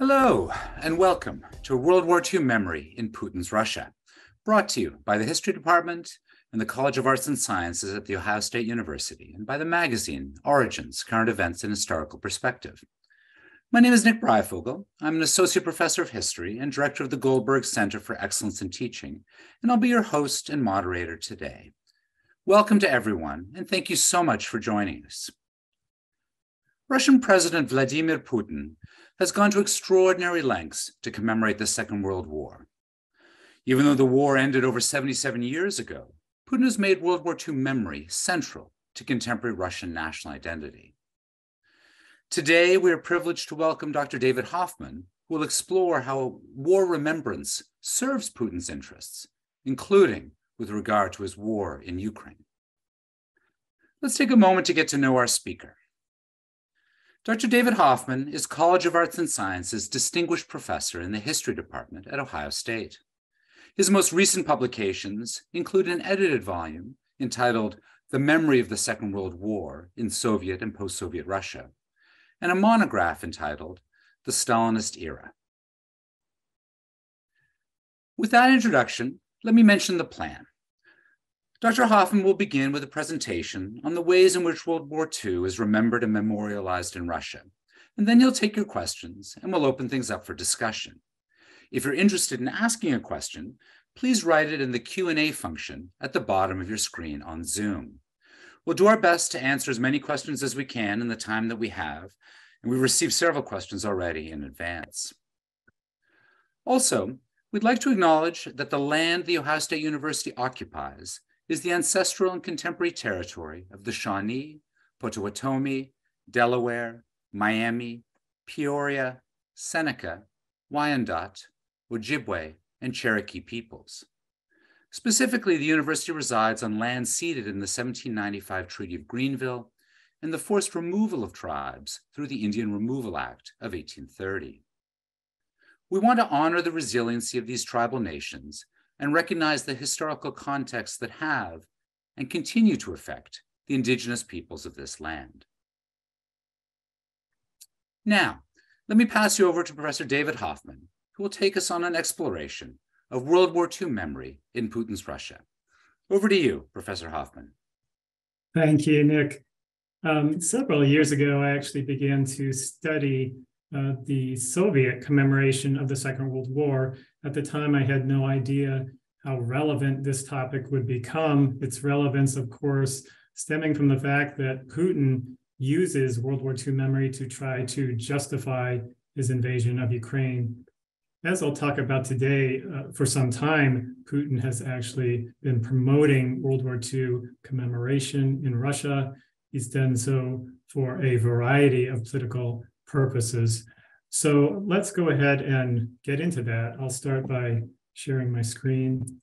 Hello, and welcome to World War II Memory in Putin's Russia, brought to you by the History Department and the College of Arts and Sciences at The Ohio State University, and by the magazine Origins, Current Events and Historical Perspective. My name is Nick Breyfogle. I'm an associate professor of history and director of the Goldberg Center for Excellence in Teaching, and I'll be your host and moderator today. Welcome to everyone, and thank you so much for joining us. Russian President Vladimir Putin has gone to extraordinary lengths to commemorate the Second World War. Even though the war ended over 77 years ago, Putin has made World War II memory central to contemporary Russian national identity. Today, we are privileged to welcome Dr. David Hoffmann, who will explore how war remembrance serves Putin's interests, including with regard to his war in Ukraine. Let's take a moment to get to know our speaker. Dr. David Hoffmann is College of Arts and Sciences Distinguished Professor in the History Department at Ohio State. His most recent publications include an edited volume entitled The Memory of the Second World War in Soviet and Post-Soviet Russia, and a monograph entitled The Stalinist Era. With that introduction, let me mention the plan. Dr. Hoffmann will begin with a presentation on the ways in which World War II is remembered and memorialized in Russia, and then he'll take your questions and we'll open things up for discussion. If you're interested in asking a question, please write it in the Q&A function at the bottom of your screen on Zoom. We'll do our best to answer as many questions as we can in the time that we have, and we've received several questions already in advance. Also, we'd like to acknowledge that the land the Ohio State University occupies is the ancestral and contemporary territory of the Shawnee, Potawatomi, Delaware, Miami, Peoria, Seneca, Wyandot, Ojibwe, and Cherokee peoples. Specifically, the university resides on land ceded in the 1795 Treaty of Greenville and the forced removal of tribes through the Indian Removal Act of 1830. We want to honor the resiliency of these tribal nations and recognize the historical contexts that have and continue to affect the indigenous peoples of this land. Now, let me pass you over to Professor David Hoffmann, who will take us on an exploration of World War II memory in Putin's Russia. Over to you, Professor Hoffmann. Thank you, Nick. Several years ago, I actually began to study the Soviet commemoration of the Second World War. At the time, I had no idea how relevant this topic would become. Its relevance, of course, stemming from the fact that Putin uses World War II memory to try to justify his invasion of Ukraine. As I'll talk about today, for some time, Putin has actually been promoting World War II commemoration in Russia. He's done so for a variety of political purposes. So let's go ahead and get into that. I'll start by sharing my screen.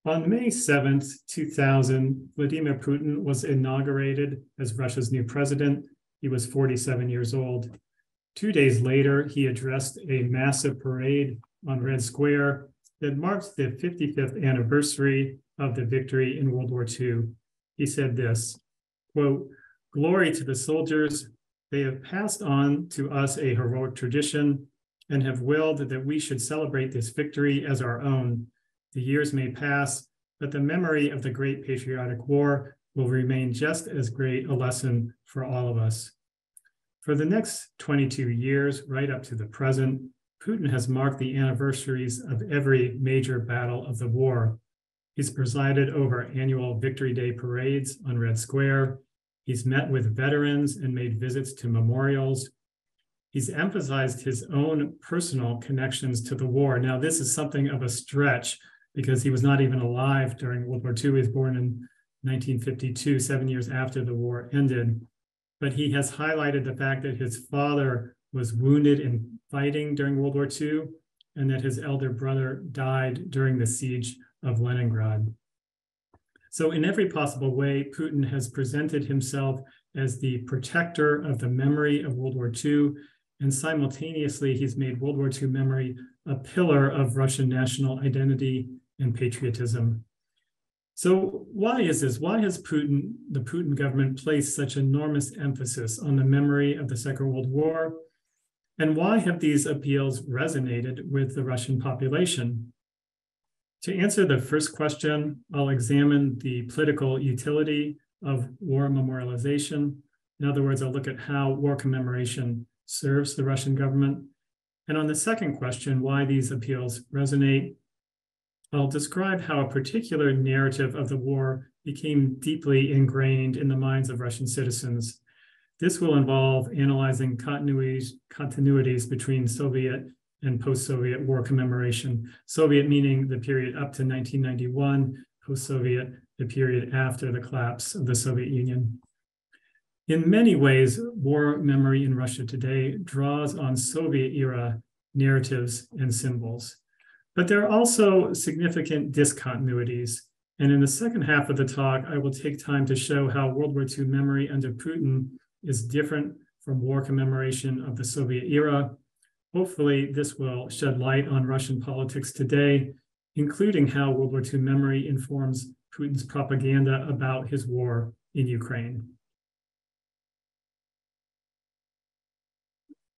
On May 7th, 2000, Vladimir Putin was inaugurated as Russia's new president. He was 47 years old. 2 days later, he addressed a massive parade on Red Square that marked the 55th anniversary of the victory in World War II. He said this, quote, "Glory to the soldiers. They have passed on to us a heroic tradition and have willed that we should celebrate this victory as our own. The years may pass, but the memory of the great patriotic war will remain just as great a lesson for all of us." For the next 22 years, right up to the present, Putin has marked the anniversaries of every major battle of the war. He's presided over annual Victory Day parades on Red Square. He's met with veterans and made visits to memorials. He's emphasized his own personal connections to the war. Now, this is something of a stretch because he was not even alive during World War II. He was born in 1952, 7 years after the war ended. But he has highlighted the fact that his father was wounded in fighting during World War II and that his elder brother died during the siege of Leningrad. So in every possible way, Putin has presented himself as the protector of the memory of World War II and simultaneously he's made World War II memory a pillar of Russian national identity and patriotism. So why is this? Why has the Putin government placed such enormous emphasis on the memory of the Second World War? And why have these appeals resonated with the Russian population? To answer the first question, I'll examine the political utility of war memorialization. In other words, I'll look at how war commemoration serves the Russian government. And on the second question, why these appeals resonate, I'll describe how a particular narrative of the war became deeply ingrained in the minds of Russian citizens. This will involve analyzing continuities between Soviet and post-Soviet war commemoration. Soviet meaning the period up to 1991, post-Soviet, the period after the collapse of the Soviet Union. In many ways, war memory in Russia today draws on Soviet-era narratives and symbols. But there are also significant discontinuities. And in the second half of the talk, I will take time to show how World War II memory under Putin is different from war commemoration of the Soviet era. Hopefully, this will shed light on Russian politics today, including how World War II memory informs Putin's propaganda about his war in Ukraine.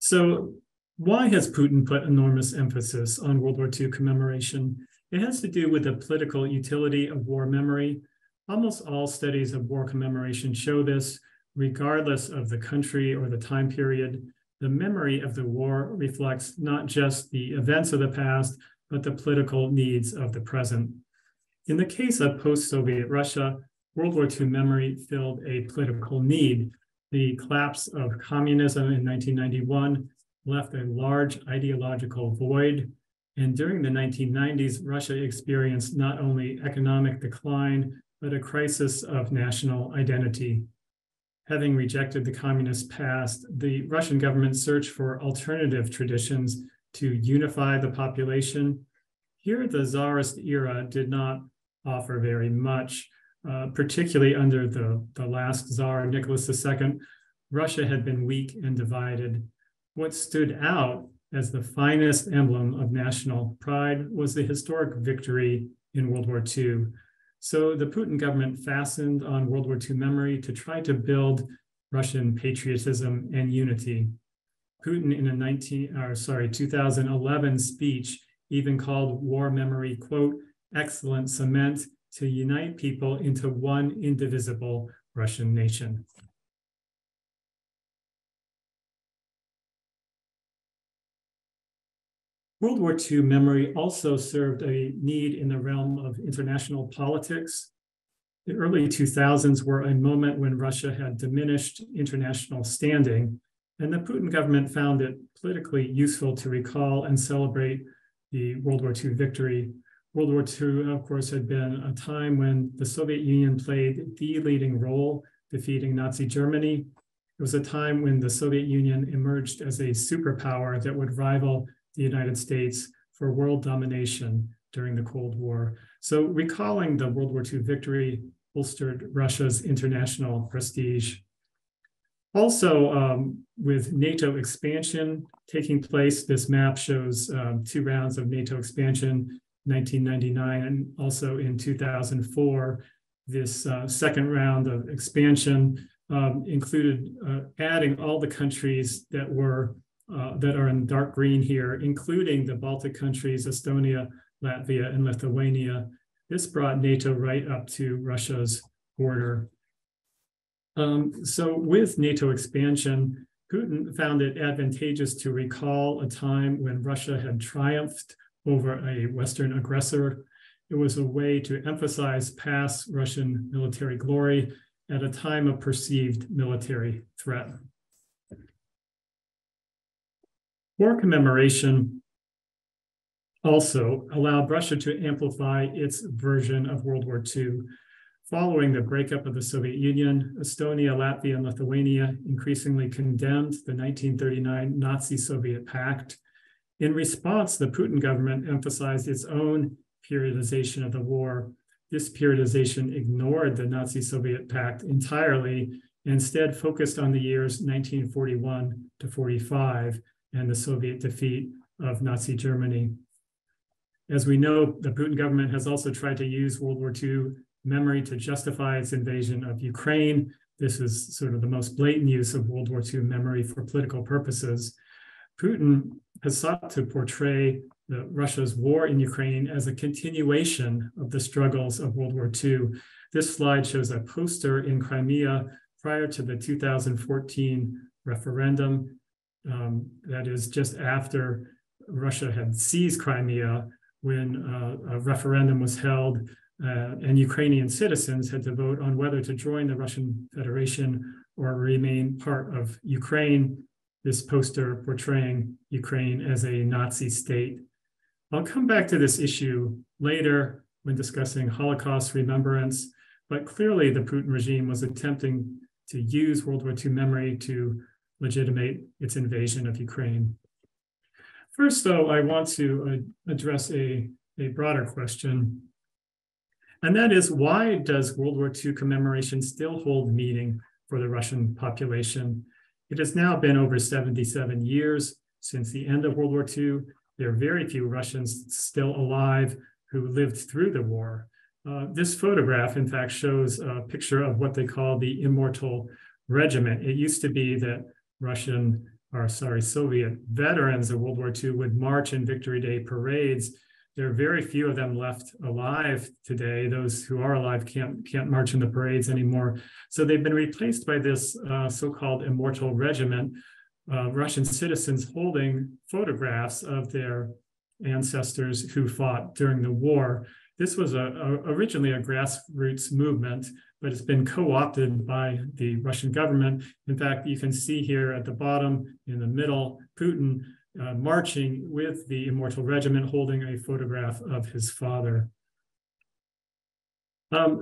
So, why has Putin put enormous emphasis on World War II commemoration? It has to do with the political utility of war memory. Almost all studies of war commemoration show this, regardless of the country or the time period. The memory of the war reflects not just the events of the past, but the political needs of the present. In the case of post-Soviet Russia, World War II memory filled a political need. The collapse of communism in 1991 left a large ideological void. And during the 1990s, Russia experienced not only economic decline, but a crisis of national identity. Having rejected the communist past, the Russian government searched for alternative traditions to unify the population. Here, the Tsarist era did not offer very much, particularly under the last Tsar, Nicholas II. Russia had been weak and divided. What stood out as the finest emblem of national pride was the historic victory in World War II. So the Putin government fastened on World War II memory to try to build Russian patriotism and unity. Putin in a 2011 speech even called war memory, quote, excellent cement to unite people into one indivisible Russian nation. World War II memory also served a need in the realm of international politics. The early 2000s were a moment when Russia had diminished international standing, and the Putin government found it politically useful to recall and celebrate the World War II victory. World War II, of course, had been a time when the Soviet Union played the leading role, defeating Nazi Germany. It was a time when the Soviet Union emerged as a superpower that would rival the United States for world domination during the Cold War. So recalling the World War II victory bolstered Russia's international prestige. Also, with NATO expansion taking place, this map shows 2 rounds of NATO expansion, 1999, and also in 2004, this second round of expansion included adding all the countries that are in dark green here, including the Baltic countries, Estonia, Latvia, and Lithuania. This brought NATO right up to Russia's border. So with NATO expansion, Putin found it advantageous to recall a time when Russia had triumphed over a Western aggressor. It was a way to emphasize past Russian military glory at a time of perceived military threat. War commemoration also allowed Russia to amplify its version of World War II. Following the breakup of the Soviet Union, Estonia, Latvia, and Lithuania increasingly condemned the 1939 Nazi-Soviet pact. In response, the Putin government emphasized its own periodization of the war. This periodization ignored the Nazi-Soviet pact entirely instead focused on the years 1941 to 45 and the Soviet defeat of Nazi Germany. As we know, the Putin government has also tried to use World War II memory to justify its invasion of Ukraine. This is sort of the most blatant use of World War II memory for political purposes. Putin has sought to portray Russia's war in Ukraine as a continuation of the struggles of World War II. This slide shows a poster in Crimea prior to the 2014 referendum. That is just after Russia had seized Crimea, when a referendum was held and Ukrainian citizens had to vote on whether to join the Russian Federation or remain part of Ukraine. This poster portraying Ukraine as a Nazi state. I'll come back to this issue later when discussing Holocaust remembrance, but clearly the Putin regime was attempting to use World War II memory to legitimate its invasion of Ukraine. First, though, I want to address a broader question, and that is, why does World War II commemoration still hold meaning for the Russian population? It has now been over 77 years since the end of World War II. There are very few Russians still alive who lived through the war. This photograph, in fact, shows a picture of what they call the Immortal Regiment. It used to be that Soviet veterans of World War II would march in Victory Day parades. There are very few of them left alive today. Those who are alive can't march in the parades anymore. So they've been replaced by this so-called Immortal Regiment, Russian citizens holding photographs of their ancestors who fought during the war. This was originally a grassroots movement, but it's been co-opted by the Russian government. In fact, you can see here at the bottom in the middle, Putin marching with the Immortal Regiment, holding a photograph of his father.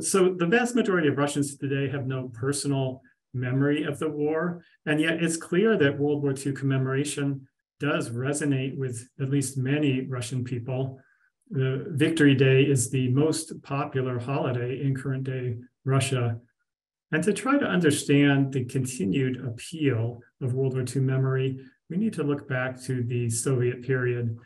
So the vast majority of Russians today have no personal memory of the war, and yet it's clear that World War II commemoration does resonate with at least many Russian people. The Victory Day is the most popular holiday in current day Russia. And to try to understand the continued appeal of World War II memory, we need to look back to the Soviet period.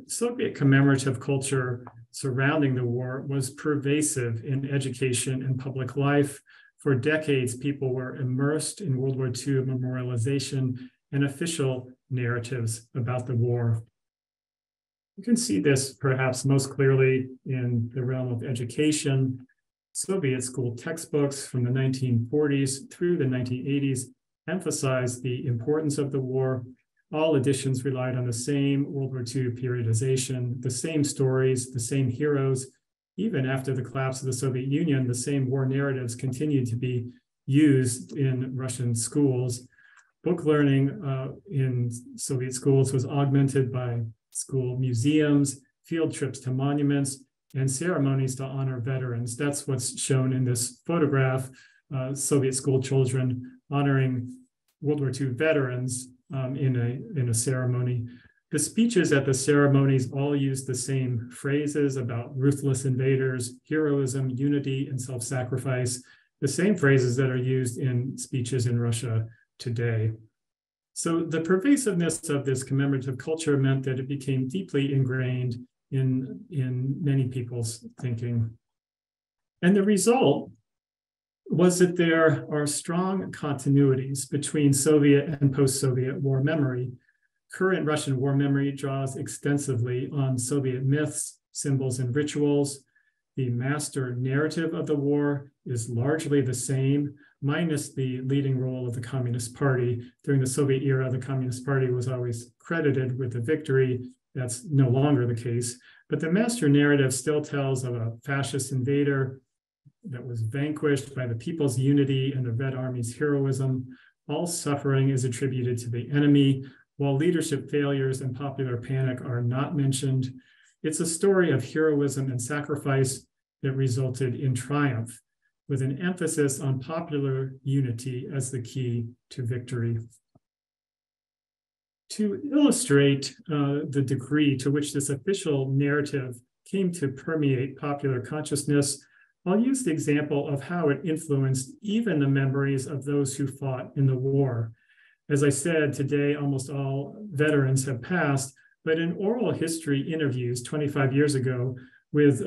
Soviet commemorative culture surrounding the war was pervasive in education and public life. For decades, people were immersed in World War II memorialization and official narratives about the war. You can see this perhaps most clearly in the realm of education. Soviet school textbooks from the 1940s through the 1980s emphasized the importance of the war. All editions relied on the same World War II periodization, the same stories, the same heroes. Even after the collapse of the Soviet Union, the same war narratives continued to be used in Russian schools. Book learning in Soviet schools was augmented by school museums, field trips to monuments, and ceremonies to honor veterans. That's what's shown in this photograph, Soviet school children honoring World War II veterans in a ceremony. The speeches at the ceremonies all used the same phrases about ruthless invaders, heroism, unity, and self-sacrifice, the same phrases that are used in speeches in Russia today. So the pervasiveness of this commemorative culture meant that it became deeply ingrained in many people's thinking. And the result was that there are strong continuities between Soviet and post-Soviet war memory. Current Russian war memory draws extensively on Soviet myths, symbols, and rituals. The master narrative of the war is largely the same, minus the leading role of the Communist Party. During the Soviet era, the Communist Party was always credited with the victory. That's no longer the case. But the master narrative still tells of a fascist invader that was vanquished by the people's unity and the Red Army's heroism. All suffering is attributed to the enemy, while leadership failures and popular panic are not mentioned. It's a story of heroism and sacrifice that resulted in triumph, with an emphasis on popular unity as the key to victory. To illustrate the degree to which this official narrative came to permeate popular consciousness, I'll use the example of how it influenced even the memories of those who fought in the war. As I said, today almost all veterans have passed, but in oral history interviews 25 years ago with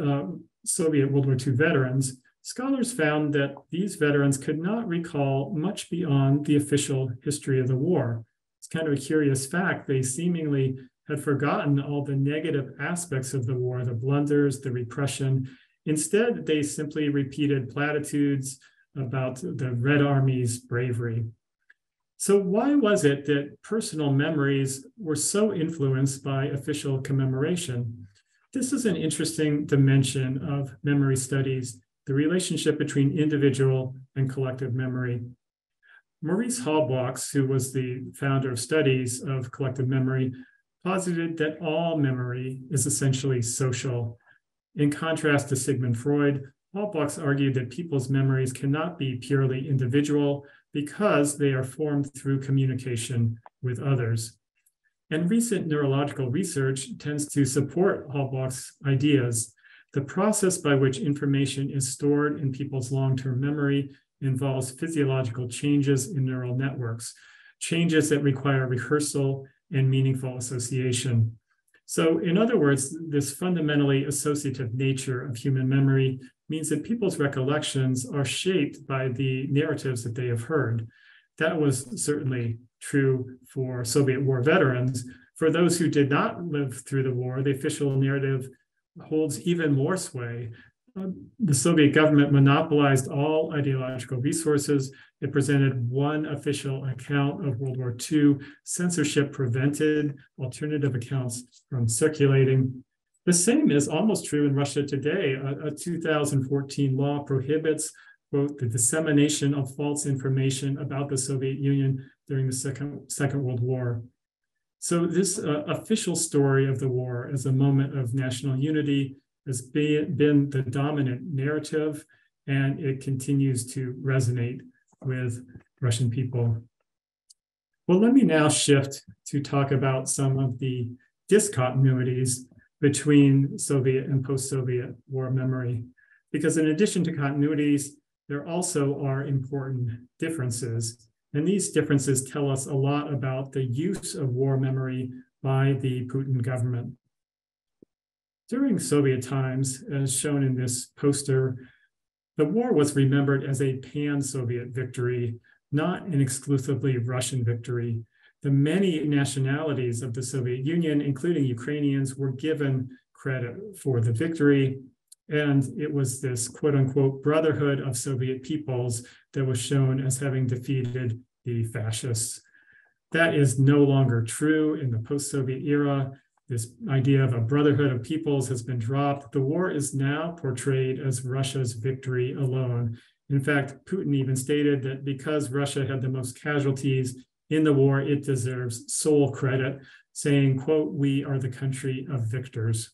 Soviet World War II veterans, scholars found that these veterans could not recall much beyond the official history of the war. It's kind of a curious fact. They seemingly had forgotten all the negative aspects of the war, the blunders, the repression. Instead, they simply repeated platitudes about the Red Army's bravery. So why was it that personal memories were so influenced by official commemoration? This is an interesting dimension of memory studies, the relationship between individual and collective memory. Maurice Halbwachs, who was the founder of studies of collective memory, posited that all memory is essentially social. In contrast to Sigmund Freud, Halbwachs argued that people's memories cannot be purely individual because they are formed through communication with others. And recent neurological research tends to support Halbwachs' ideas. The process by which information is stored in people's long-term memory involves physiological changes in neural networks, changes that require rehearsal and meaningful association. So in other words, this fundamentally associative nature of human memory means that people's recollections are shaped by the narratives that they have heard. That was certainly true for Soviet war veterans. For those who did not live through the war, the official narrative holds even more sway. The Soviet government monopolized all ideological resources. It presented one official account of World War II. Censorship prevented alternative accounts from circulating. The same is almost true in Russia today. A 2014 law prohibits, quote, the dissemination of false information about the Soviet Union during the Second World War. So this official story of the war as a moment of national unity has been the dominant narrative, and it continues to resonate with Russian people. Well, let me now shift to talk about some of the discontinuities between Soviet and post-Soviet war memory, because in addition to continuities, there also are important differences. And these differences tell us a lot about the use of war memory by the Putin government. During Soviet times, as shown in this poster, the war was remembered as a pan-Soviet victory, not an exclusively Russian victory. The many nationalities of the Soviet Union, including Ukrainians, were given credit for the victory. And it was this quote unquote brotherhood of Soviet peoples that was shown as having defeated the fascists. That is no longer true in the post-Soviet era. This idea of a brotherhood of peoples has been dropped. The war is now portrayed as Russia's victory alone. In fact, Putin even stated that because Russia had the most casualties in the war, it deserves sole credit, saying, quote, "We are the country of victors."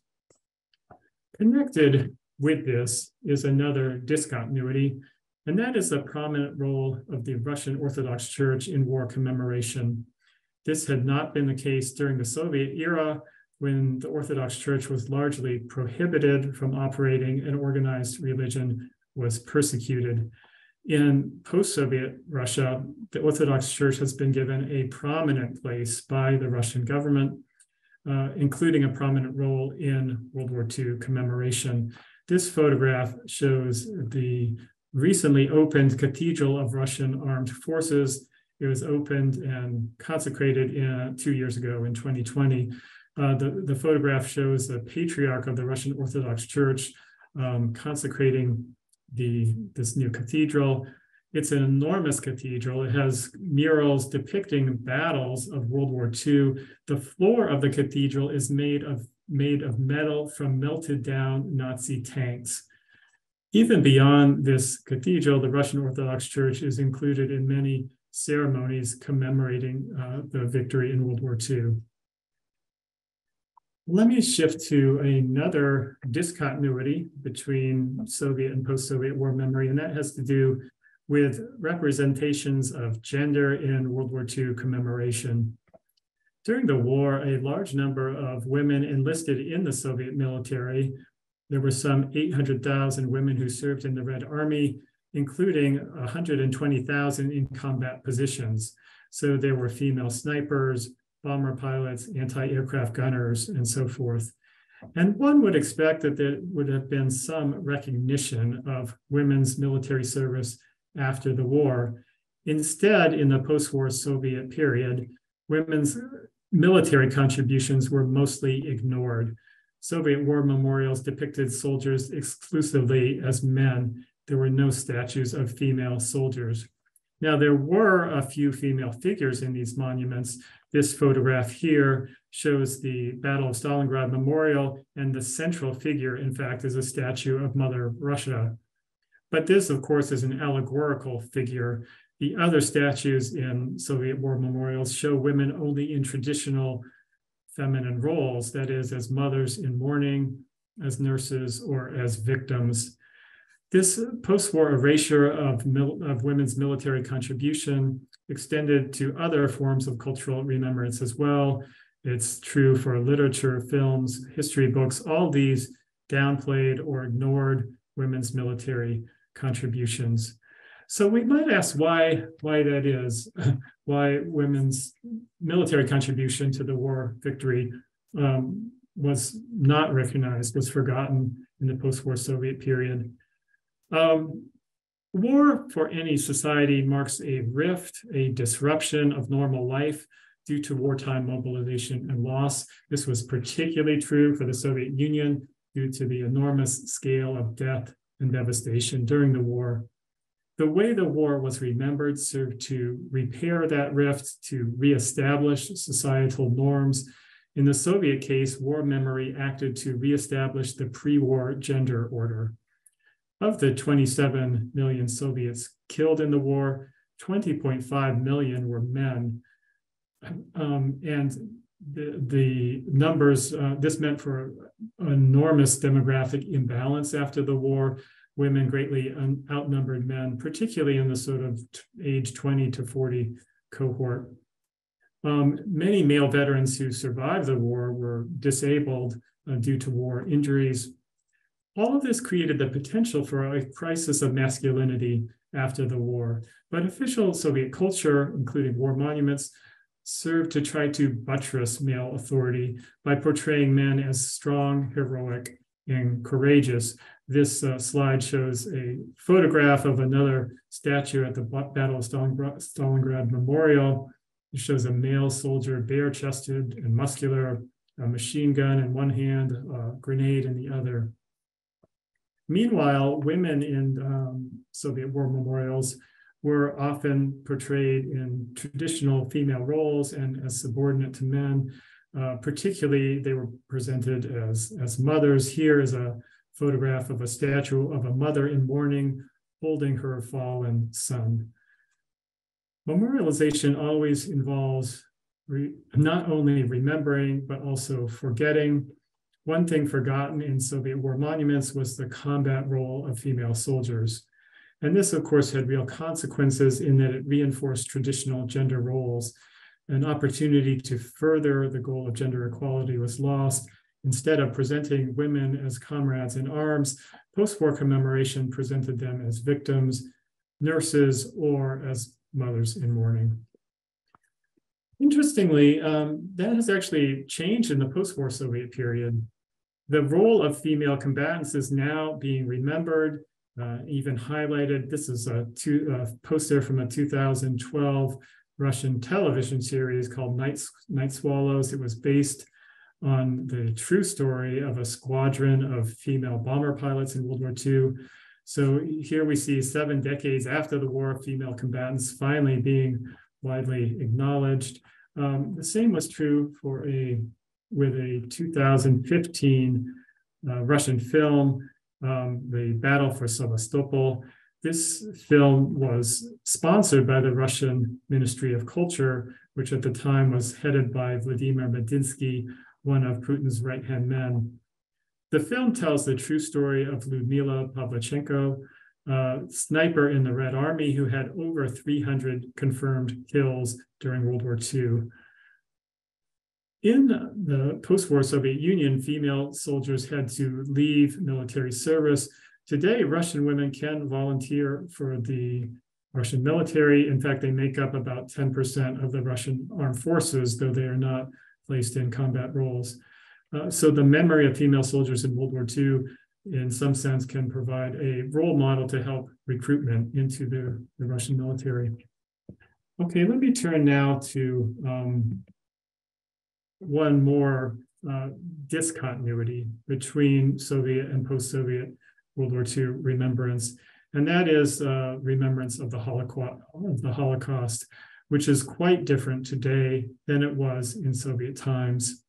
Connected with this is another discontinuity, and that is the prominent role of the Russian Orthodox Church in war commemoration. This had not been the case during the Soviet era, when the Orthodox Church was largely prohibited from operating and organized religion was persecuted. In post-Soviet Russia, the Orthodox Church has been given a prominent place by the Russian government, including a prominent role in World War II commemoration. This photograph shows the recently opened Cathedral of Russian Armed Forces. It was opened and consecrated 2 years ago in 2020. The photograph shows the Patriarch of the Russian Orthodox Church consecrating this new cathedral. It's an enormous cathedral. It has murals depicting battles of World War II. The floor of the cathedral is made of metal from melted down Nazi tanks. Even beyond this cathedral, the Russian Orthodox Church is included in many ceremonies commemorating the victory in World War II. Let me shift to another discontinuity between Soviet and post-Soviet war memory, and that has to do with representations of gender in World War II commemoration. During the war, a large number of women enlisted in the Soviet military. There were some 800,000 women who served in the Red Army, including 120,000 in combat positions. So there were female snipers, bomber pilots, anti-aircraft gunners, and so forth. And one would expect that there would have been some recognition of women's military service after the war. Instead, in the post-war Soviet period, women's military contributions were mostly ignored. Soviet war memorials depicted soldiers exclusively as men. There were no statues of female soldiers. Now, there were a few female figures in these monuments. This photograph here shows the Battle of Stalingrad Memorial, and the central figure, in fact, is a statue of Mother Russia. But this, of course, is an allegorical figure. The other statues in Soviet war memorials show women only in traditional feminine roles, that is, as mothers in mourning, as nurses, or as victims. This post-war erasure of women's military contribution extended to other forms of cultural remembrance as well. It's true for literature, films, history books. All these downplayed or ignored women's military contributions. So we might ask why that is, why women's military contribution to the war victory was not recognized, was forgotten in the post-war Soviet period. War for any society marks a rift, a disruption of normal life due to wartime mobilization and loss. This was particularly true for the Soviet Union due to the enormous scale of death and devastation during the war. The way the war was remembered served to repair that rift, to reestablish societal norms. In the Soviet case, war memory acted to reestablish the pre-war gender order. Of the 27 million Soviets killed in the war, 20.5 million were men. And the numbers, this meant for enormous demographic imbalance after the war. Women greatly outnumbered men, particularly in the sort of age 20 to 40 cohort. Many male veterans who survived the war were disabled due to war injuries. All of this created the potential for a crisis of masculinity after the war, but official Soviet culture, including war monuments, served to try to buttress male authority by portraying men as strong, heroic, and courageous. This slide shows a photograph of another statue at the Battle of Stalingrad Memorial. It shows a male soldier, bare-chested and muscular, a machine gun in one hand, a grenade in the other. Meanwhile, women in Soviet war memorials were often portrayed in traditional female roles and as subordinate to men. Particularly, they were presented as mothers. Here is a photograph of a statue of a mother in mourning holding her fallen son. Memorialization always involves not only remembering, but also forgetting. One thing forgotten in Soviet war monuments was the combat role of female soldiers. And this, of course, had real consequences in that it reinforced traditional gender roles. An opportunity to further the goal of gender equality was lost. Instead of presenting women as comrades in arms, post-war commemoration presented them as victims, nurses, or as mothers in mourning. Interestingly, that has actually changed in the post-war Soviet period. The role of female combatants is now being remembered, even highlighted. This is a poster from a 2012 Russian television series called Night Swallows. It was based on the true story of a squadron of female bomber pilots in World War II. So here we see 7 decades after the war, female combatants finally being widely acknowledged. The same was true with a 2015 Russian film, The Battle for Sebastopol. This film was sponsored by the Russian Ministry of Culture, which at the time was headed by Vladimir Medinsky, one of Putin's right-hand men. The film tells the true story of Lyudmila Pavlichenko, a sniper in the Red Army who had over 300 confirmed kills during World War II. In the post-war Soviet Union, female soldiers had to leave military service. Today, Russian women can volunteer for the Russian military. In fact, they make up about 10% of the Russian armed forces, though they are not placed in combat roles. So the memory of female soldiers in World War II, in some sense, can provide a role model to help recruitment into the Russian military. Okay, let me turn now to one more discontinuity between Soviet and post-Soviet World War II remembrance, and that is remembrance of the Holocaust, which is quite different today than it was in Soviet times.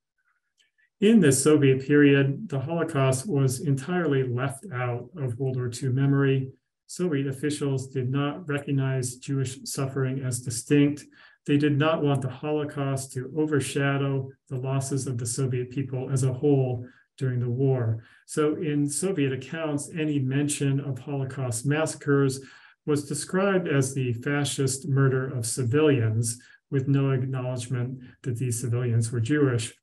In the Soviet period, the Holocaust was entirely left out of World War II memory. Soviet officials did not recognize Jewish suffering as distinct. They did not want the Holocaust to overshadow the losses of the Soviet people as a whole during the war. So in Soviet accounts, any mention of Holocaust massacres was described as the fascist murder of civilians, with no acknowledgement that these civilians were Jewish.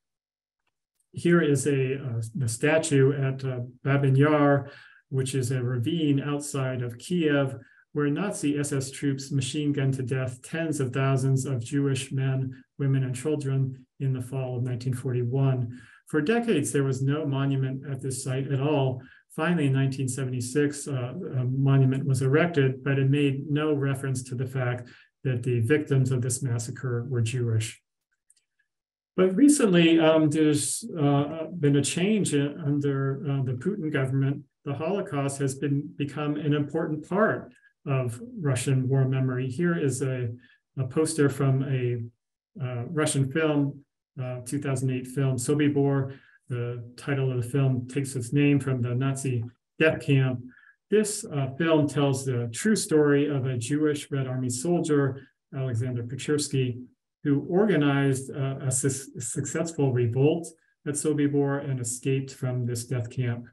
Here is a statue at Babin Yar, which is a ravine outside of Kiev, where Nazi SS troops machine gunned to death tens of thousands of Jewish men, women, and children in the fall of 1941. For decades, there was no monument at this site at all. Finally, in 1976, a monument was erected, but it made no reference to the fact that the victims of this massacre were Jewish. But recently, there's been a change under the Putin government. The Holocaust has become an important part of Russian war memory. Here is a poster from a Russian film, 2008 film, Sobibor. The title of the film takes its name from the Nazi death camp. This film tells the true story of a Jewish Red Army soldier, Alexander Pechersky, who organized a successful revolt at Sobibor and escaped from this death camp.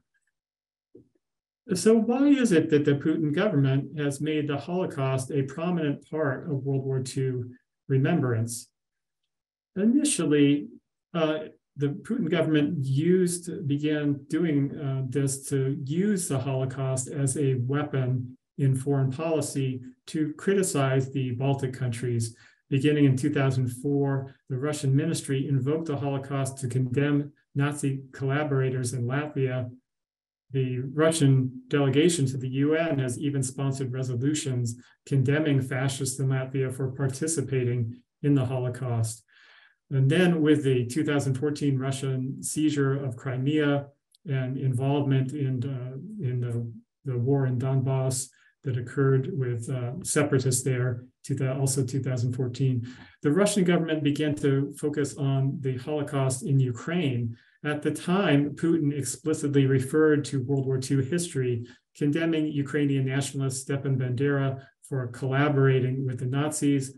So why is it that the Putin government has made the Holocaust a prominent part of World War II remembrance? Initially, the Putin government began doing this to use the Holocaust as a weapon in foreign policy to criticize the Baltic countries. Beginning in 2004, the Russian ministry invoked the Holocaust to condemn Nazi collaborators in Latvia. The Russian delegation to the UN has even sponsored resolutions condemning fascists in Latvia for participating in the Holocaust. And then with the 2014 Russian seizure of Crimea and involvement in the war in Donbass that occurred with separatists there, also 2014, the Russian government began to focus on the Holocaust in Ukraine. At the time, Putin explicitly referred to World War II history, condemning Ukrainian nationalist Stepan Bandera for collaborating with the Nazis.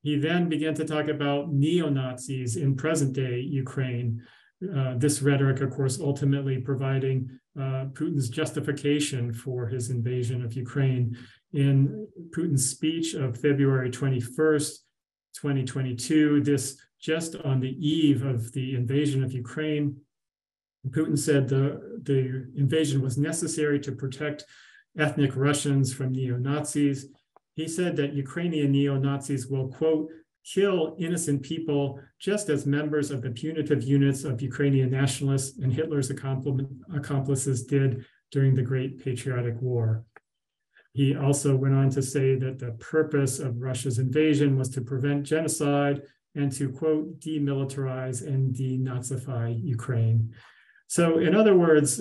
He then began to talk about neo-Nazis in present-day Ukraine. This rhetoric, of course, ultimately providing Putin's justification for his invasion of Ukraine. In Putin's speech of February 21st, 2022, this just on the eve of the invasion of Ukraine, Putin said the invasion was necessary to protect ethnic Russians from neo-Nazis. He said that Ukrainian neo-Nazis will, quote, kill innocent people just as members of the punitive units of Ukrainian nationalists and Hitler's accomplices did during the Great Patriotic War. He also went on to say that the purpose of Russia's invasion was to prevent genocide and to, quote, demilitarize and denazify Ukraine. So in other words,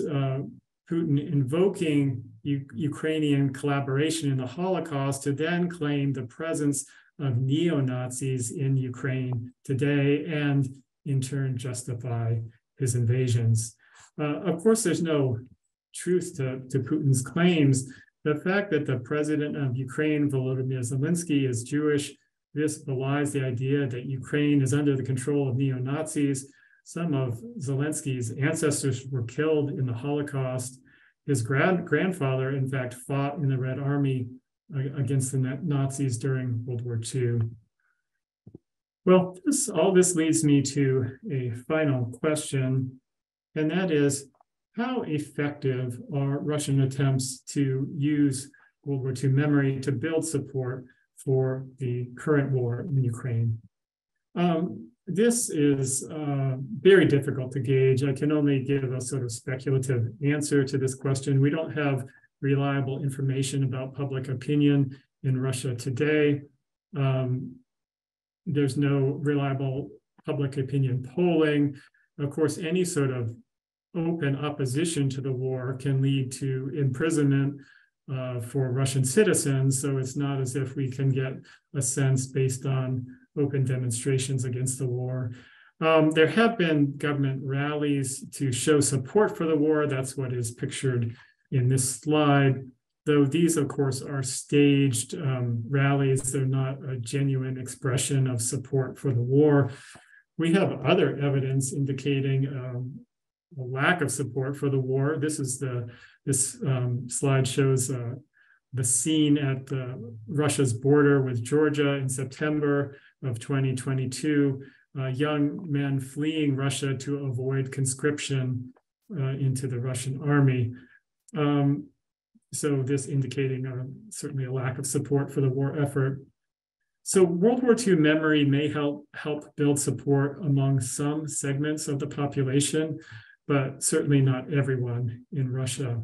Putin invoking Ukrainian collaboration in the Holocaust to then claim the presence of neo-Nazis in Ukraine today and in turn justify his invasions. Of course, there's no truth to Putin's claims. The fact that the president of Ukraine, Volodymyr Zelensky, is Jewish, this belies the idea that Ukraine is under the control of neo-Nazis. Some of Zelensky's ancestors were killed in the Holocaust. His grandfather, in fact, fought in the Red Army against the Nazis during World War II. Well, all this leads me to a final question, and that is, how effective are Russian attempts to use World War II memory to build support for the current war in Ukraine? This is very difficult to gauge. I can only give a sort of speculative answer to this question. We don't have reliable information about public opinion in Russia today. There's no reliable public opinion polling. Of course, any sort of open opposition to the war can lead to imprisonment for Russian citizens. So it's not as if we can get a sense based on open demonstrations against the war. There have been government rallies to show support for the war. That's what is pictured in this slide. Though these, of course, are staged rallies, they're not a genuine expression of support for the war. We have other evidence indicating a lack of support for the war. This slide shows the scene at Russia's border with Georgia in September of 2022. Young men fleeing Russia to avoid conscription into the Russian army. So this indicating certainly a lack of support for the war effort. So World War II memory may help build support among some segments of the population, but certainly not everyone in Russia.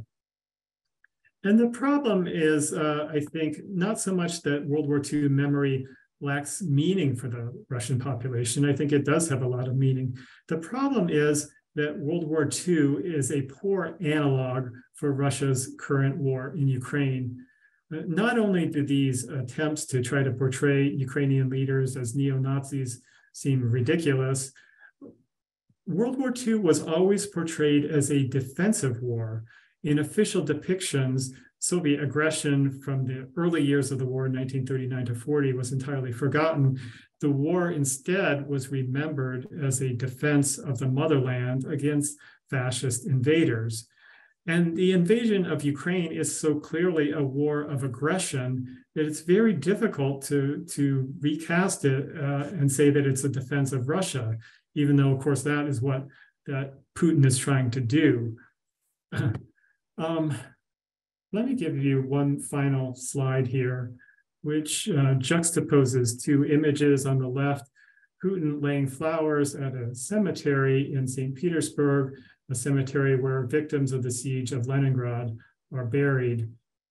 And the problem is, I think, not so much that World War II memory lacks meaning for the Russian population. I think it does have a lot of meaning. The problem is that World War II is a poor analog for Russia's current war in Ukraine. Not only do these attempts to try to portray Ukrainian leaders as neo-Nazis seem ridiculous, World War II was always portrayed as a defensive war. In official depictions, Soviet aggression from the early years of the war, 1939 to 40, was entirely forgotten. The war instead was remembered as a defense of the motherland against fascist invaders. And the invasion of Ukraine is so clearly a war of aggression that it's very difficult to recast it and say that it's a defense of Russia, even though, of course, that is what that Putin is trying to do. Let me give you one final slide here, which juxtaposes two images. On the left, Putin laying flowers at a cemetery in St. Petersburg, a cemetery where victims of the siege of Leningrad are buried.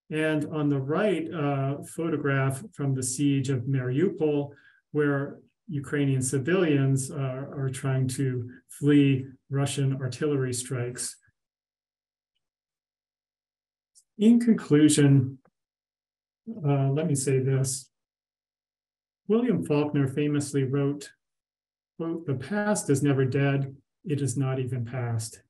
And on the right, a photograph from the siege of Mariupol, where Ukrainian civilians are trying to flee Russian artillery strikes. In conclusion, let me say this. William Faulkner famously wrote, quote, "The past is never dead, it is not even past."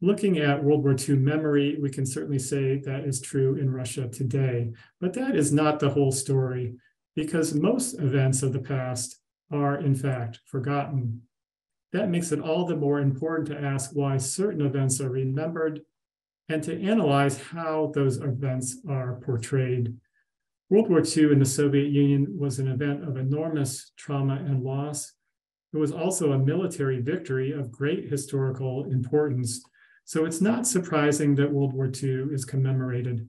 Looking at World War II memory, we can certainly say that is true in Russia today, but that is not the whole story, because most events of the past are in fact forgotten. That makes it all the more important to ask why certain events are remembered and to analyze how those events are portrayed. World War II in the Soviet Union was an event of enormous trauma and loss. It was also a military victory of great historical importance. So it's not surprising that World War II is commemorated.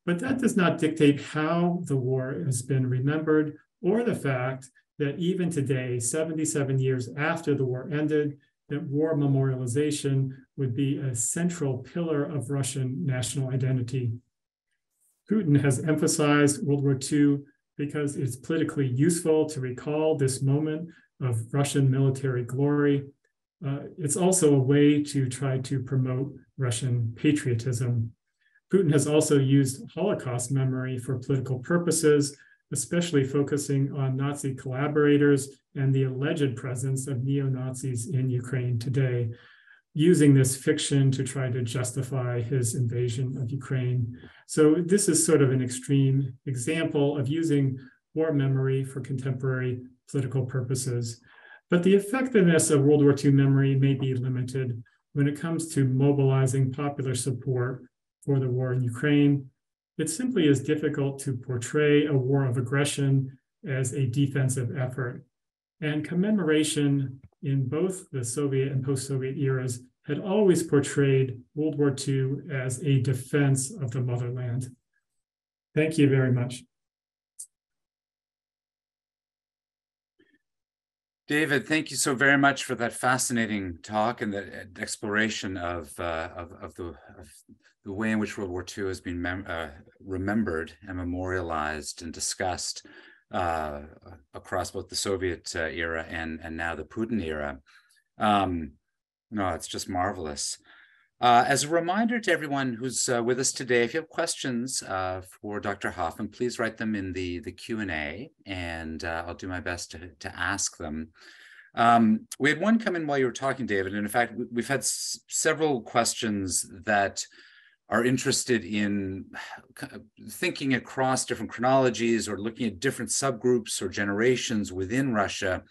But that does not dictate how the war has been remembered, or the fact that even today, 77 years after the war ended, that war memorialization would be a central pillar of Russian national identity. Putin has emphasized World War II because it's politically useful to recall this moment of Russian military glory. It's also a way to try to promote Russian patriotism. Putin has also used Holocaust memory for political purposes, especially focusing on Nazi collaborators and the alleged presence of neo-Nazis in Ukraine today, using this fiction to try to justify his invasion of Ukraine. So this is sort of an extreme example of using war memory for contemporary political purposes. But the effectiveness of World War II memory may be limited when it comes to mobilizing popular support for the war in Ukraine. It simply is difficult to portray a war of aggression as a defensive effort. And commemoration in both the Soviet and post-Soviet eras had always portrayed World War II as a defense of the motherland. Thank you very much. David, thank you so very much for that fascinating talk and the exploration of the way in which World War II has been remembered and memorialized and discussed across both the Soviet era and now the Putin era. No, it's just marvelous. As a reminder to everyone who's with us today, if you have questions for Dr. Hoffmann, please write them in the Q&A, and I'll do my best to ask them. We had one come in while you were talking, David, and in fact, we've had several questions that are interested in thinking across different chronologies or looking at different subgroups or generations within Russia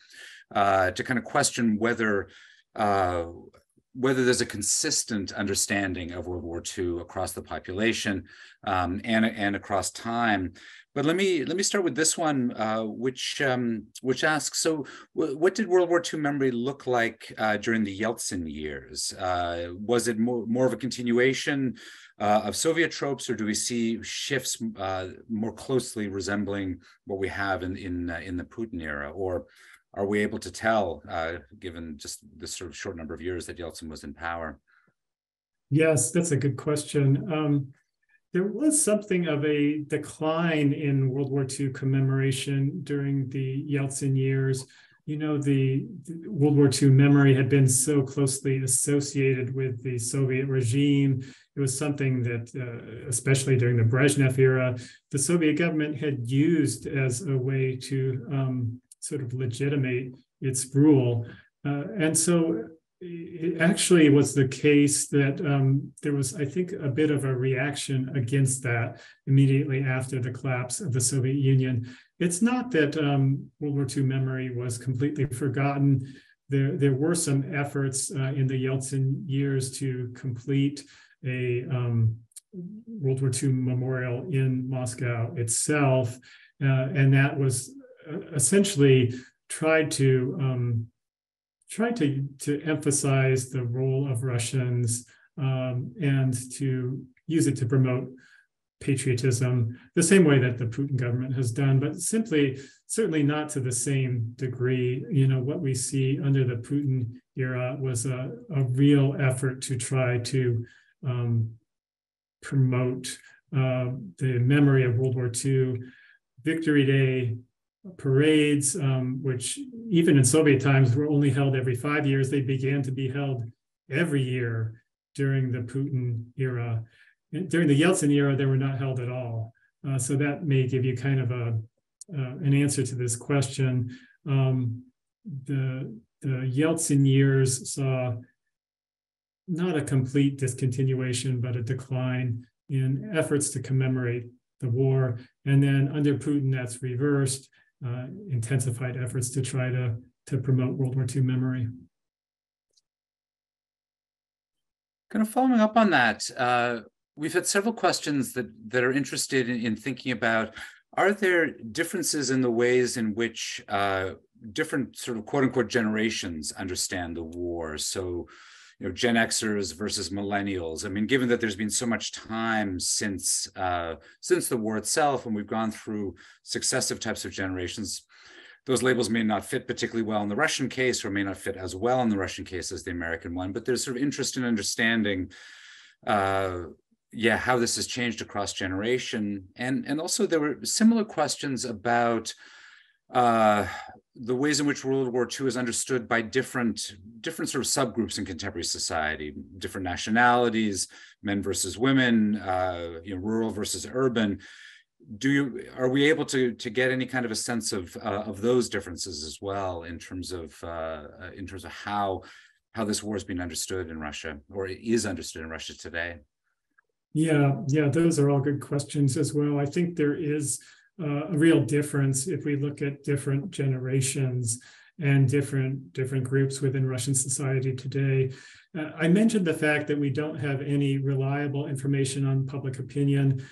to kind of question whether there's a consistent understanding of World War II across the population and across time. But let me start with this one, which asks, so what did World War II memory look like during the Yeltsin years? Was it more of a continuation of Soviet tropes, or do we see shifts more closely resembling what we have in the Putin era? Or are we able to tell, given just the sort of short number of years that Yeltsin was in power? Yes, that's a good question. There was something of a decline in World War II commemoration during the Yeltsin years. You know, the World War II memory had been so closely associated with the Soviet regime. It was something that, especially during the Brezhnev era, the Soviet government had used as a way to sort of legitimate its rule. And so it actually was the case that there was, I think, a bit of a reaction against that immediately after the collapse of the Soviet Union. It's not that World War II memory was completely forgotten. There were some efforts in the Yeltsin years to complete a World War II memorial in Moscow itself, and that was essentially tried to emphasize the role of Russians and to use it to promote patriotism, the same way that the Putin government has done, but certainly not to the same degree. You know, what we see under the Putin era was a real effort to try to promote the memory of World War II. Victory Day parades, which even in Soviet times were only held every 5 years, they began to be held every year during the Putin era. During the Yeltsin era, they were not held at all. So that may give you kind of an answer to this question. The Yeltsin years saw not a complete discontinuation, but a decline in efforts to commemorate the war. And then under Putin, that's reversed, intensified efforts to try to promote World War II memory. Kind of following up on that, we've had several questions that are interested in thinking about, are there differences in the ways in which different sort of quote unquote generations understand the war? So, you know, Gen Xers versus millennials. I mean, given that there's been so much time since the war itself, and we've gone through successive types of generations, those labels may not fit particularly well in the Russian case, or may not fit as well in the Russian case as the American one. But there's sort of interest in understanding, how this has changed across generation, and also there were similar questions about the ways in which World War II is understood by different sort of subgroups in contemporary society, different nationalities, men versus women, rural versus urban. Are we able to get any kind of a sense of those differences as well in terms of how this war has been understood in Russia, or is understood in Russia today? Yeah, those are all good questions as well. I think there is a real difference if we look at different generations and different groups within Russian society today. I mentioned the fact that we don't have any reliable information on public opinion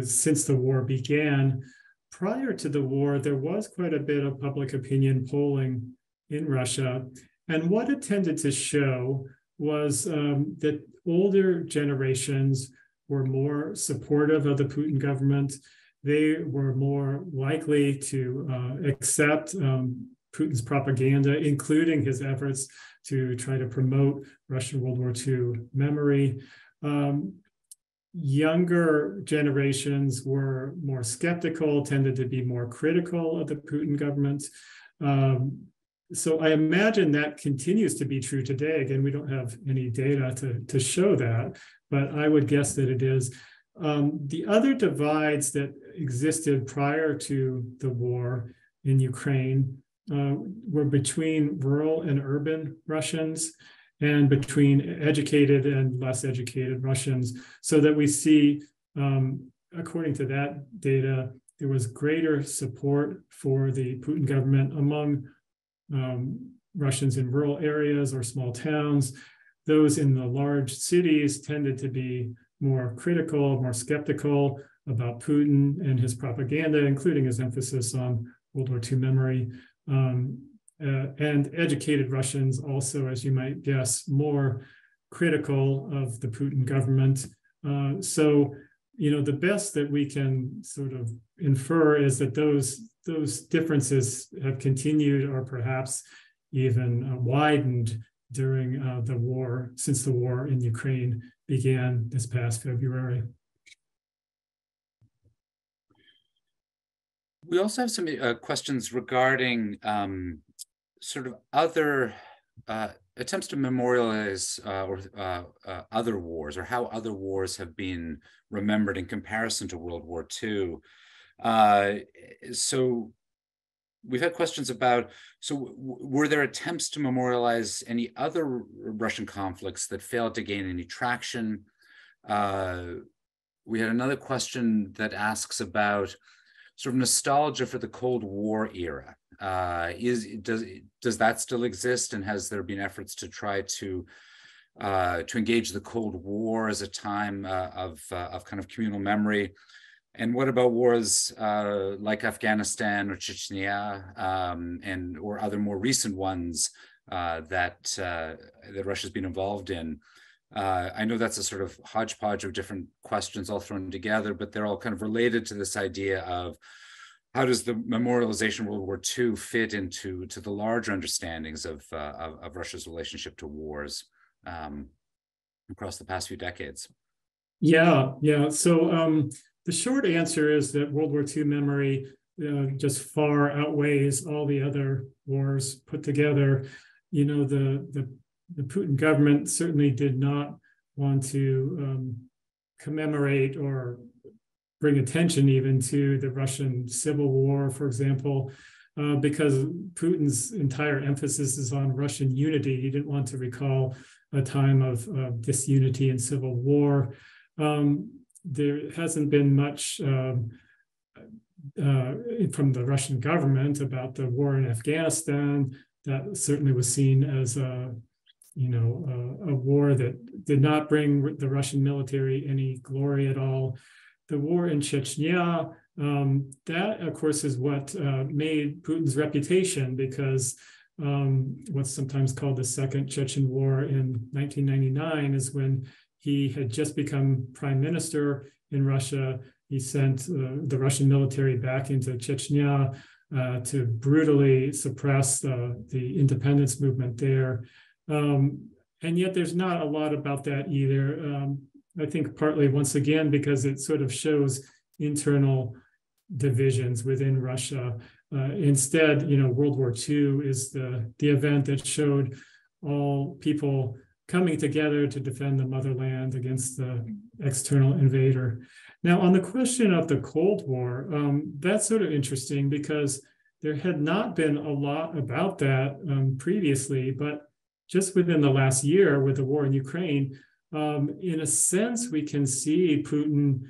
since the war began, prior to the war, there was quite a bit of public opinion polling in Russia. And what it tended to show was that older generations were more supportive of the Putin government. They were more likely to accept Putin's propaganda, including his efforts to try to promote Russian World War II memory. Younger generations were more skeptical, tended to be more critical of the Putin government. So I imagine that continues to be true today. Again, we don't have any data to show that, but I would guess that it is. The other divides that existed prior to the war in Ukraine were between rural and urban Russians and between educated and less educated Russians, so that we see, according to that data, there was greater support for the Putin government among Russians in rural areas or small towns. Those in the large cities tended to be more critical, more skeptical about Putin and his propaganda, including his emphasis on World War II memory. And educated Russians also, as you might guess, more critical of the Putin government. So, the best that we can sort of infer is that those differences have continued or perhaps even widened during the war, since the war in Ukraine began this past February. We also have some questions regarding sort of other attempts to memorialize other wars, or how other wars have been remembered in comparison to World War II. So we've had questions about, were there attempts to memorialize any other Russian conflicts that failed to gain any traction? We had another question that asks about sort of nostalgia for the Cold War era. Does that still exist, and has there been efforts to try to engage the Cold War as a time of kind of communal memory? And what about wars like Afghanistan or Chechnya, or other more recent ones that Russia's been involved in? I know that's a sort of hodgepodge of different questions all thrown together, but they're all kind of related to this idea of how does the memorialization of World War II fit into the larger understandings of Russia's relationship to wars across the past few decades? Yeah. So the short answer is that World War II memory just far outweighs all the other wars put together. The Putin government certainly did not want to commemorate or bring attention even to the Russian Civil War, for example, because Putin's entire emphasis is on Russian unity. He didn't want to recall a time of disunity and civil war. There hasn't been much from the Russian government about the war in Afghanistan. That certainly was seen as a war that did not bring the Russian military any glory at all. The war in Chechnya, that, of course, is what made Putin's reputation, because what's sometimes called the Second Chechen War in 1999 is when he had just become prime minister in Russia. He sent the Russian military back into Chechnya to brutally suppress the independence movement there. And yet there's not a lot about that either. I think partly, once again, because it sort of shows internal divisions within Russia. Instead, World War II is the event that showed all people coming together to defend the motherland against the external invader. Now, on the question of the Cold War, that's sort of interesting because there had not been a lot about that previously, but just within the last year with the war in Ukraine, in a sense, we can see Putin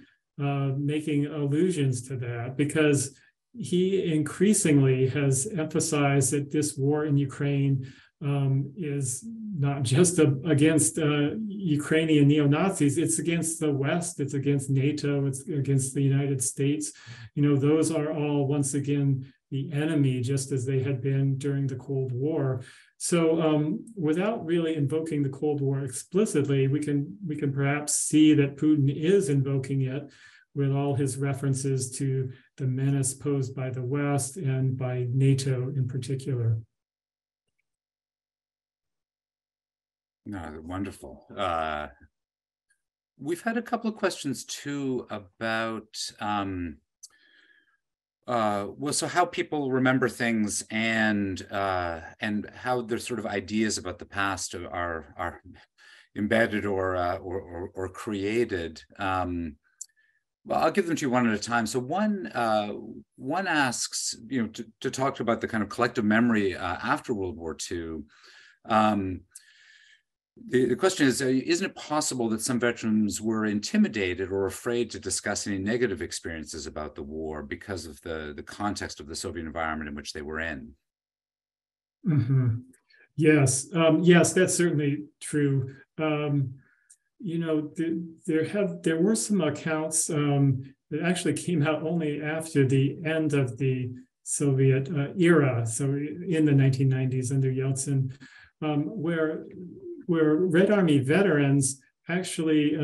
making allusions to that, because he increasingly has emphasized that this war in Ukraine is not just against Ukrainian neo-Nazis, it's against the West, it's against NATO, it's against the United States. Those are all, once again, the enemy, just as they had been during the Cold War. So without really invoking the Cold War explicitly, we can perhaps see that Putin is invoking it with all his references to the menace posed by the West and by NATO in particular. No, wonderful. We've had a couple of questions too about so how people remember things and how their sort of ideas about the past are embedded or created. Well, I'll give them to you one at a time. So one asks, to talk about the kind of collective memory after World War II. The question is, isn't it possible that some veterans were intimidated or afraid to discuss any negative experiences about the war because of the context of the Soviet environment in which they were in? Mm-hmm. Yes, yes, that's certainly true. There were some accounts that actually came out only after the end of the Soviet era, so in the 1990s under Yeltsin, where Red Army veterans actually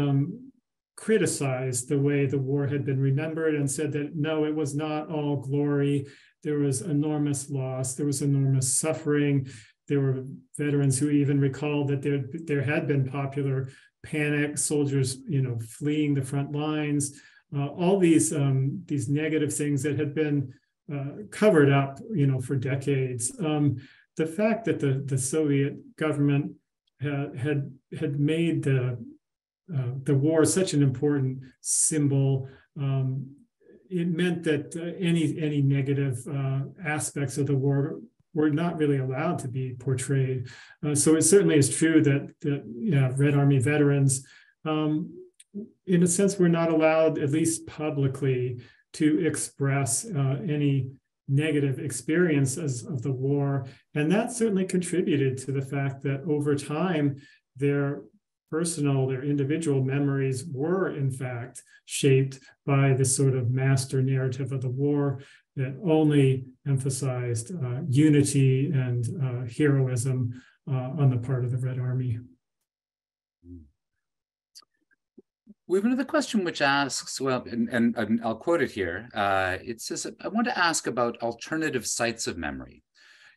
criticized the way the war had been remembered and said that, no, it was not all glory. There was enormous loss. There was enormous suffering. There were veterans who even recalled that there had been popular panic, soldiers, fleeing the front lines, all these negative things that had been covered up, for decades. The fact that the Soviet government had made the war such an important symbol, it meant that any negative aspects of the war were not really allowed to be portrayed. So it certainly is true that Red Army veterans, in a sense, were not allowed, at least publicly, to express any negative experiences of the war. And that certainly contributed to the fact that over time, their individual memories were, in fact, shaped by this sort of master narrative of the war that only emphasized unity and heroism on the part of the Red Army. We have another question which asks, well, and I'll quote it here. It says, I want to ask about alternative sites of memory.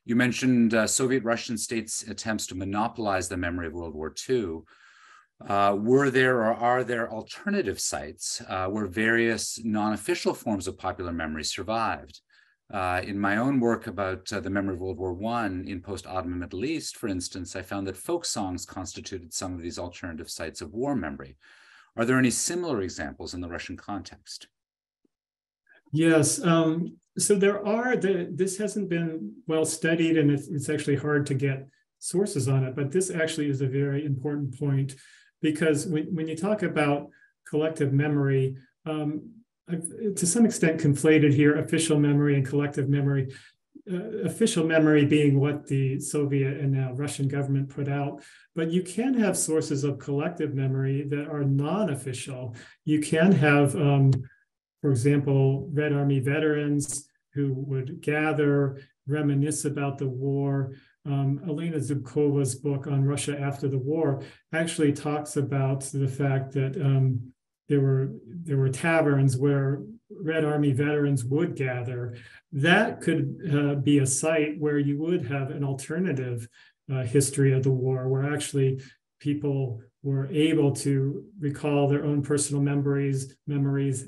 You mentioned Soviet Russian states' attempts to monopolize the memory of World War II. Were there or are there alternative sites where various non-official forms of popular memory survived? In my own work about the memory of World War I in post-Ottoman Middle East, for instance, I found that folk songs constituted some of these alternative sites of war memory. Are there any similar examples in the Russian context? Yes, so there are. This hasn't been well studied, and it's actually hard to get sources on it, but this actually is a very important point, because when you talk about collective memory, I've to some extent conflated here official memory and collective memory. Official memory being what the Soviet and now Russian government put out, but you can have sources of collective memory that are non-official. You can have, for example, Red Army veterans who would gather, reminisce about the war. Elena Zubkova's book on Russia after the war actually talks about the fact that there were taverns where Red Army veterans would gather. That could be a site where you would have an alternative history of the war, where actually people were able to recall their own personal memories,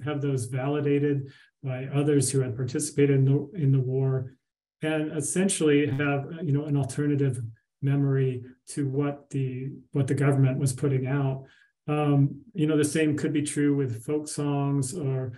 have those validated by others who had participated in the war, and essentially have an alternative memory to what the government was putting out. The same could be true with folk songs or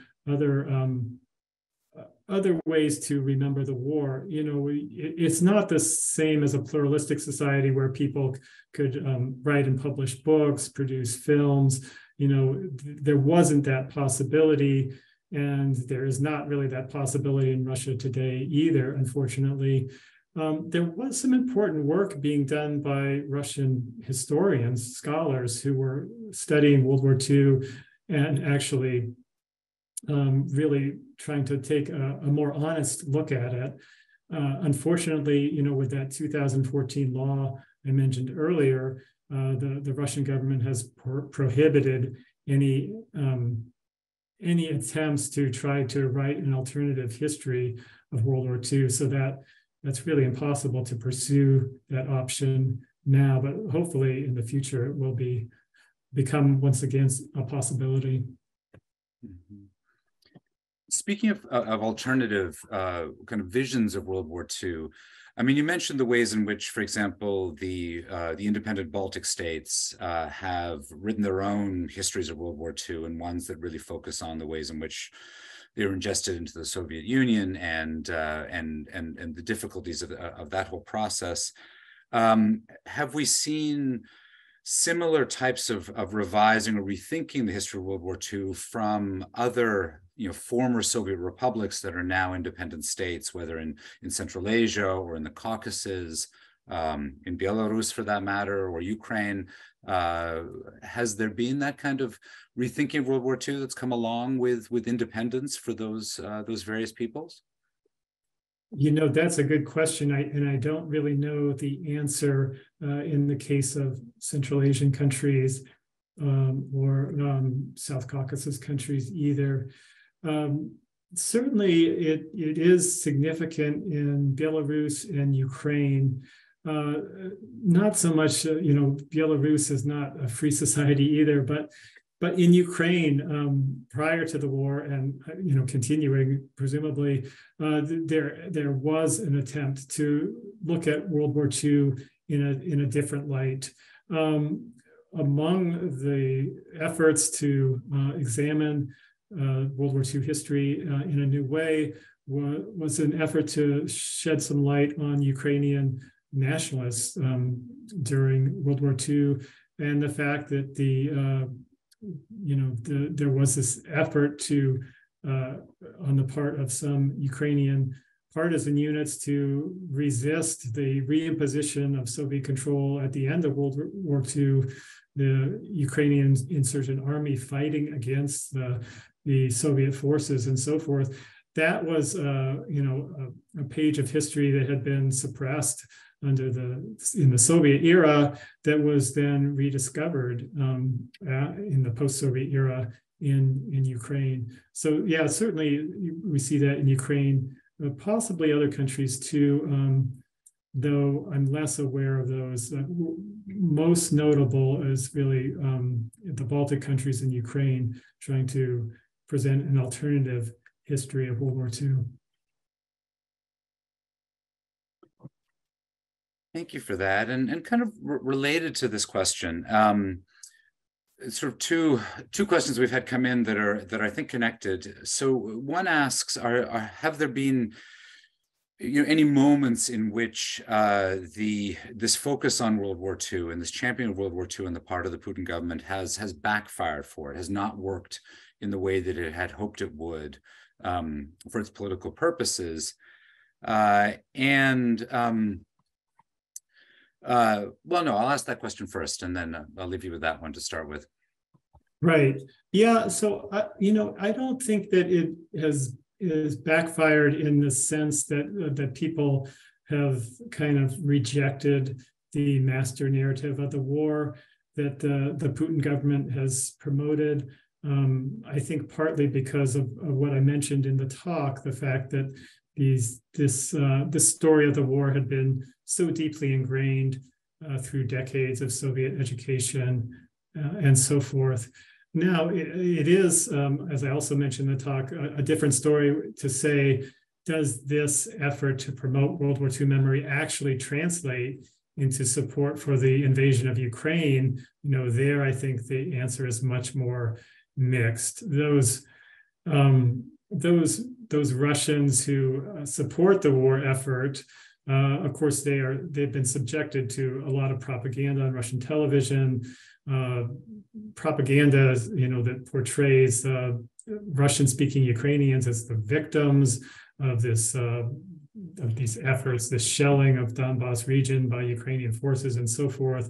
other ways to remember the war. It's not the same as a pluralistic society where people could write and publish books, produce films. There wasn't that possibility, and there is not really that possibility in Russia today either, unfortunately. there was some important work being done by Russian historians, scholars who were studying World War II and actually really trying to take a more honest look at it. Unfortunately, with that 2014 law I mentioned earlier, the Russian government has prohibited any attempts to try to write an alternative history of World War II. So that's really impossible to pursue that option now, but hopefully in the future it will become once again a possibility. Mm-hmm. Speaking of alternative kind of visions of World War II, I mean, you mentioned the ways in which, for example, the independent Baltic states have written their own histories of World War II, and ones that really focus on the ways in which they were ingested into the Soviet Union and the difficulties of that whole process. Have we seen similar types of revising or rethinking the history of World War II from other former Soviet republics that are now independent states, whether in Central Asia or in the Caucasus, in Belarus for that matter, or Ukraine? Has there been that kind of rethinking of World War II that's come along with independence for those various peoples? That's a good question, and I don't really know the answer in the case of Central Asian countries or South Caucasus countries either. Certainly, it is significant in Belarus and Ukraine. Not so much, Belarus is not a free society either, but in Ukraine, prior to the war and continuing presumably, there was an attempt to look at World War II in a different light. Among the efforts to examine World War II history in a new way was an effort to shed some light on Ukrainian nationalists during World War II, and the fact that there was this effort to, on the part of some Ukrainian partisan units, to resist the reimposition of Soviet control at the end of World War II, the Ukrainian insurgent army fighting against the Soviet forces and so forth. That was, a page of history that had been suppressed in the Soviet era, that was then rediscovered in the post-Soviet era in Ukraine. So yeah, certainly we see that in Ukraine, possibly other countries too, though I'm less aware of those. Most notable is really the Baltic countries and Ukraine trying to present an alternative history of World War II. Thank you for that. And kind of related to this question, sort of two questions we've had come in that are I think connected. So one asks, have there been any moments in which this focus on World War II and this championing of World War II on the part of the Putin government has backfired for it, has not worked in the way that it had hoped it would for its political purposes? Well, no, I'll ask that question first, and then I'll leave you with that one to start with. Right. Yeah. So, I don't think that it is backfired in the sense that people have kind of rejected the master narrative of the war that the Putin government has promoted. I think partly because of what I mentioned in the talk, the fact that this story of the war had been so deeply ingrained through decades of Soviet education and so forth. Now, it is, as I also mentioned in the talk, a different story to say, does this effort to promote World War II memory actually translate into support for the invasion of Ukraine? There, I think the answer is much more mixed. Those Russians who support the war effort, of course, they've been subjected to a lot of propaganda on Russian television, propaganda, that portrays Russian-speaking Ukrainians as the victims of this these efforts, the shelling of Donbas region by Ukrainian forces and so forth.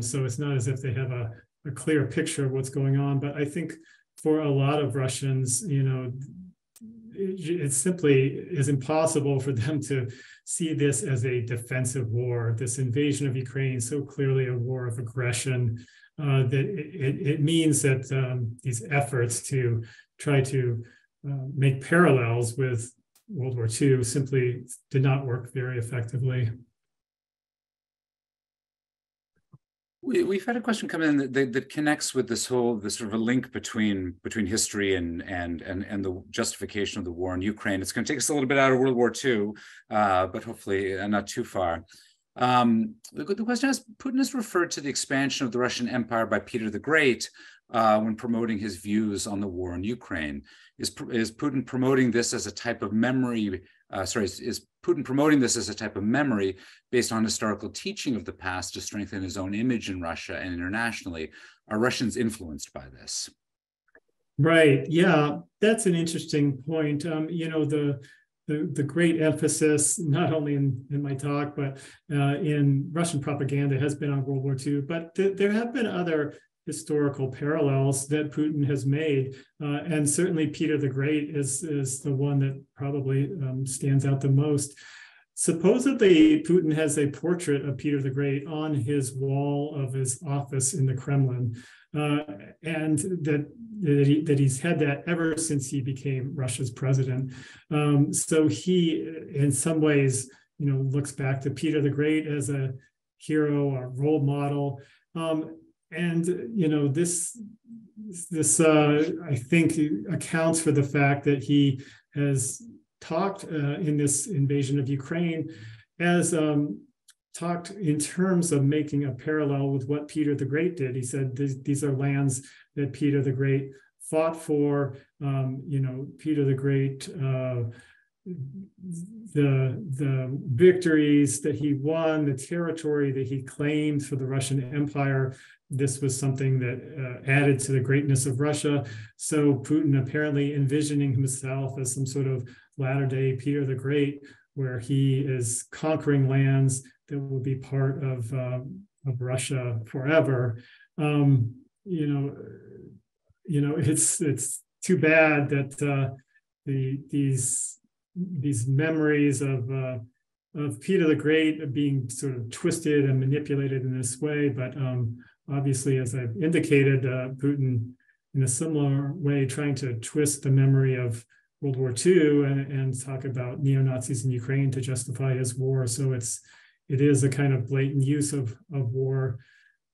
So it's not as if they have a clear picture of what's going on. But I think for a lot of Russians, it simply is impossible for them to see this as a defensive war, this invasion of Ukraine, so clearly a war of aggression, that it means that these efforts to try to make parallels with World War II simply did not work very effectively. We've had a question come in that connects with this sort of a link between history and the justification of the war in Ukraine. It's going to take us a little bit out of World War II, but hopefully not too far. The question is, Putin has referred to the expansion of the Russian Empire by Peter the Great when promoting his views on the war in Ukraine. Is Putin promoting this as a type of memory? Is Putin promoting this as a type of memory based on historical teaching of the past to strengthen his own image in Russia and internationally? Are Russians influenced by this? Right. Yeah, that's an interesting point. The great emphasis, not only in my talk, but in Russian propaganda, has been on World War II. But there have been other historical parallels that Putin has made. And certainly Peter the Great is the one that probably stands out the most. Supposedly, Putin has a portrait of Peter the Great on his wall of his office in the Kremlin, and that he's had that ever since he became Russia's president. So he, in some ways, looks back to Peter the Great as a hero, a role model. This I think accounts for the fact that he has talked in this invasion of Ukraine as talked in terms of making a parallel with what Peter the Great did. He said these are lands that Peter the Great fought for. Peter the Great, the victories that he won, the territory that he claimed for the Russian Empire. This was something that added to the greatness of Russia. So Putin apparently envisioning himself as some sort of latter-day Peter the Great, where he is conquering lands that will be part of Russia forever. It's too bad that these memories of Peter the Great are being sort of twisted and manipulated in this way, but obviously, as I've indicated, Putin, in a similar way, trying to twist the memory of World War II and talk about neo-Nazis in Ukraine to justify his war. So it is a kind of blatant use of war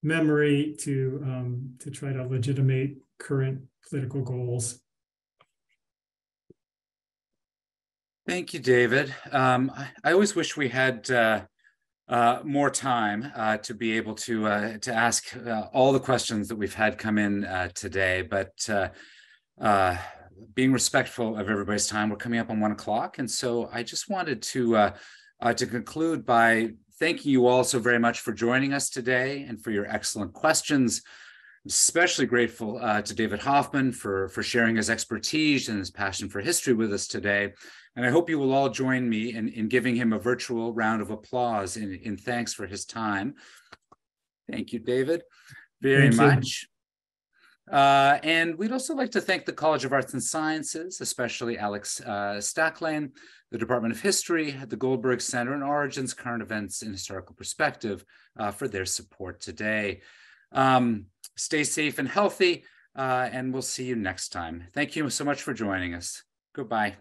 memory to try to legitimate current political goals. Thank you, David. I always wish we had more time to be able to ask all the questions that we've had come in today, but being respectful of everybody's time, we're coming up on 1 o'clock, and so I just wanted to conclude by thanking you all so very much for joining us today and for your excellent questions. I'm especially grateful to David Hoffmann for sharing his expertise and his passion for history with us today. And I hope you will all join me in giving him a virtual round of applause in thanks for his time. Thank you, David, very much. And we'd also like to thank the College of Arts and Sciences, especially Alex Stacklane, the Department of History, the Goldberg Center, and Origins Current Events in Historical Perspective for their support today. Stay safe and healthy, and we'll see you next time. Thank you so much for joining us. Goodbye.